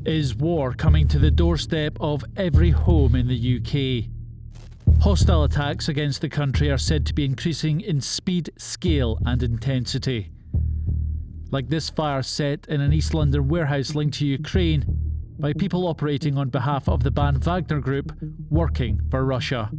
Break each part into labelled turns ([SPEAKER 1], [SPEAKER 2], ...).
[SPEAKER 1] Is war coming to the doorstep of every home in the UK? Hostile attacks against the country are said to be increasing in speed, scale and intensity. Like this fire set in an East London warehouse linked to Ukraine by people operating on behalf of the banned Wagner Group working for Russia.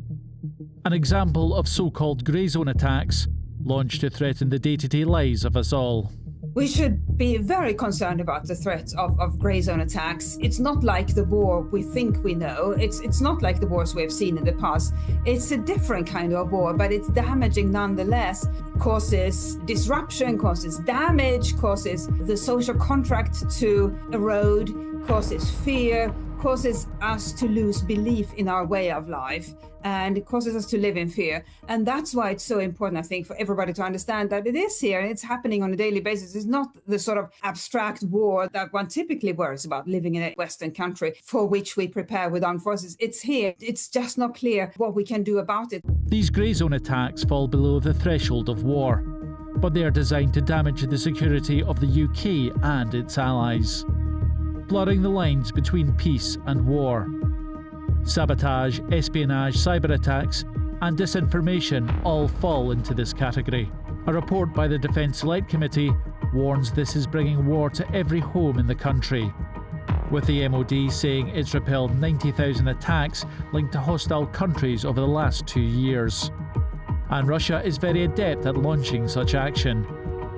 [SPEAKER 1] An example of so-called grey zone attacks launched to threaten the day-to-day lives of us all.
[SPEAKER 2] We should be very concerned about the threat of grey zone attacks. It's not like the war we think we know. It's not like the wars we've seen in the past. It's a different kind of war, but it's damaging nonetheless. Causes disruption, causes damage, causes the social contract to erode, causes fear, causes us to lose belief in our way of life, and it causes us to live in fear. And that's why it's so important, I think, for everybody to understand that it is here and it's happening on a daily basis. It's not the sort of abstract war that one typically worries about living in a Western country for which we prepare with armed forces. It's here. It's just not clear what we can do about it.
[SPEAKER 1] These grey zone attacks fall below the threshold of war, but they are designed to damage the security of the UK and its allies, blurring the lines between peace and war. Sabotage, espionage, cyber attacks and disinformation all fall into this category. A report by the Defence Select Committee warns this is bringing war to every home in the country, with the MOD saying it's repelled 90,000 attacks linked to hostile countries over the last 2 years. And Russia is very adept at launching such action,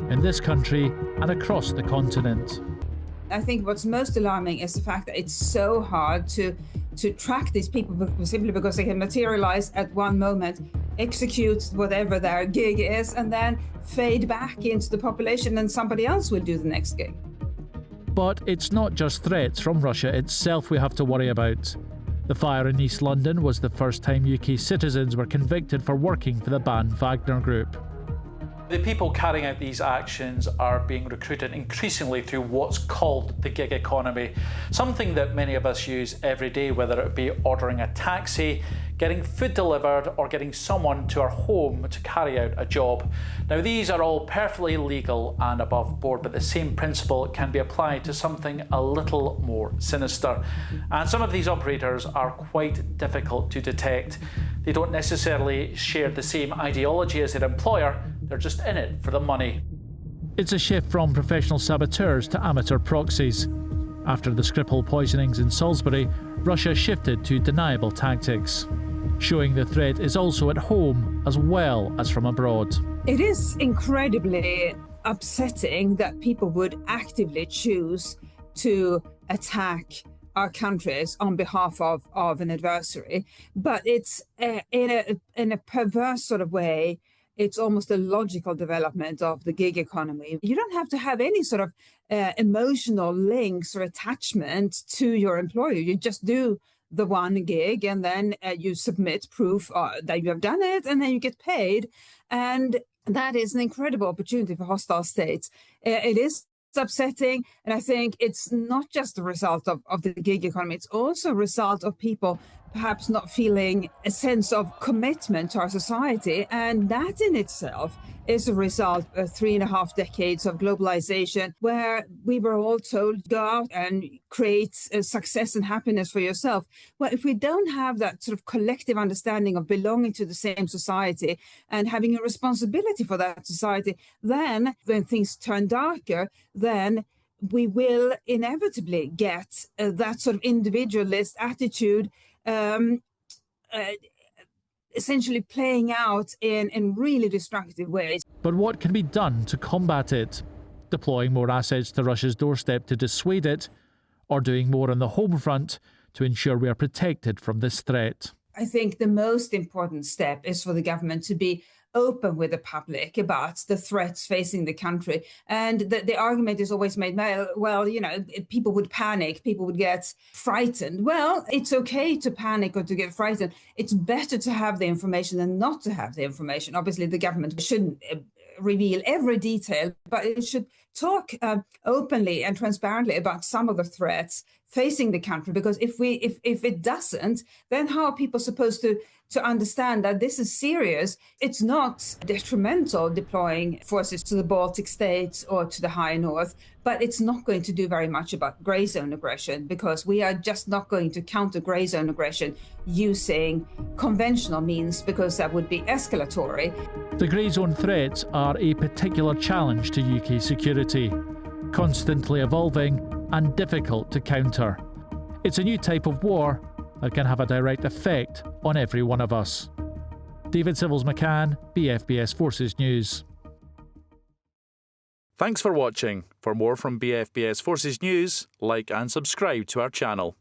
[SPEAKER 1] in this country and across the continent.
[SPEAKER 2] I think what's most alarming is the fact that it's so hard to track these people simply because they can materialize at one moment, execute whatever their gig is, and then fade back into the population and somebody else will do the next gig.
[SPEAKER 1] But it's not just threats from Russia itself we have to worry about. The fire in East London was the first time UK citizens were convicted for working for the banned Wagner Group.
[SPEAKER 3] The people carrying out these actions are being recruited increasingly through what's called the gig economy, something that many of us use every day, whether it be ordering a taxi, getting food delivered, or getting someone to our home to carry out a job. Now, these are all perfectly legal and above board, but the same principle can be applied to something a little more sinister. And some of these operators are quite difficult to detect. They don't necessarily share the same ideology as their employer, they're just in it for the money.
[SPEAKER 1] It's a shift from professional saboteurs to amateur proxies. After the Skripal poisonings in Salisbury, Russia shifted to deniable tactics, showing the threat is also at home as well as from abroad.
[SPEAKER 2] It is incredibly upsetting that people would actively choose to attack our countries on behalf of an adversary, but it's in a perverse sort of way. It's almost a logical development of the gig economy. You don't have to have any sort of emotional links or attachment to your employer. You just do the one gig and then you submit proof that you have done it and then you get paid. And that is an incredible opportunity for hostile states. It is upsetting. And I think it's not just the result of the gig economy. It's also a result of people perhaps not feeling a sense of commitment to our society. And that in itself is a result of 3.5 decades of globalization, where we were all told, go out and create success and happiness for yourself. Well, if we don't have that sort of collective understanding of belonging to the same society and having a responsibility for that society, then when things turn darker, then we will inevitably get that sort of individualist attitude essentially playing out in really destructive ways.
[SPEAKER 1] But what can be done to combat it? Deploying more assets to Russia's doorstep to dissuade it, or doing more on the home front to ensure we are protected from this threat?
[SPEAKER 2] I think the most important step is for the government to be open with the public about the threats facing the country. And the argument is always made, well, you know, people would panic, people would get frightened. Well, it's okay to panic or to get frightened. It's better to have the information than not to have the information. Obviously, the government shouldn't reveal every detail, but it should talk openly and transparently about some of the threats facing the country, because if it doesn't, then how are people supposed to understand that this is serious? It's not detrimental deploying forces to the Baltic states or to the high north, but it's not going to do very much about grey zone aggression, because we are just not going to counter grey zone aggression using conventional means, because that would be escalatory.
[SPEAKER 1] The grey zone threats are a particular challenge to UK security, constantly evolving and difficult to counter. It's a new type of war that can have a direct effect on every one of us. David Sivills-McCann, BFBS Forces News.
[SPEAKER 4] Thanks for watching. For more from BFBS Forces News, like and subscribe to our channel.